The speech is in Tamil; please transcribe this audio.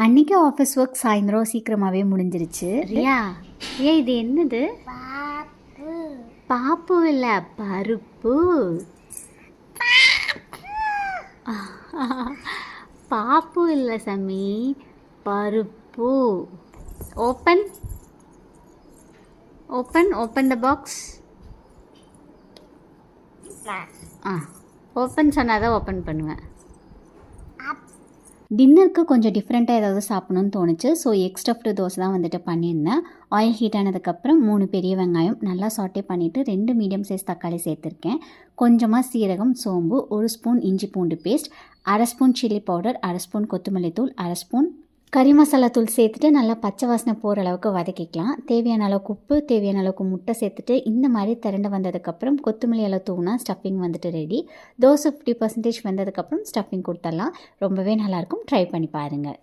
அன்றைக்கி ஆஃபீஸ் ஒர்க் சாயந்தரம் சீக்கிரமாகவே முடிஞ்சிருச்சு. ரியா, இது என்னது? பாப்பு இல்லை, பருப்பு. பாப்பு இல்லை சாமி, பருப்பு. Open open open the box. Open சொன்னால் தான் ஓப்பன் பண்ணுவேன். டின்னருக்கு கொஞ்சம் டிஃப்ரெண்ட்டாக ஏதாவது சாப்பிட்ணுன்னு தோணுச்சு. ஸோ எக் ஸ்டஃப்டு தோசை தான் வந்துட்டு பண்ணியிருந்தேன். ஆயில் ஹீட் ஆனதுக்கப்புறம் 3 பெரிய வெங்காயம் நல்லா சாட்டே பண்ணிவிட்டு 2 மீடியம் சைஸ் தக்காளி சேர்த்துருக்கேன். கொஞ்சமாக சீரகம், சோம்பு, 1 ஸ்பூன் இஞ்சி பூண்டு paste, 1/2 spoon chilli powder, 1/2 spoon கொத்தமல்லி தூள், 1/2 ஸ்பூன் கறி மசாலா தூள் சேர்த்துட்டு நல்லா பச்சை வாசனை போகிற அளவுக்கு வதக்கிக்கலாம். தேவையான அளவுக்கு உப்பு, தேவையான அளவுக்கு முட்டை சேர்த்துட்டு இந்த மாதிரி திரண்டு வந்ததுக்கப்புறம் கொத்தமல்லி எல்லாம் தூவினா ஸ்டஃபிங் வந்துட்டு ரெடி. தோசை 50% வெந்ததுக்கப்புறம் ஸ்டஃபிங் கொடுத்துடலாம். ரொம்பவே நல்லாயிருக்கும். ட்ரை பண்ணி பாருங்கள்.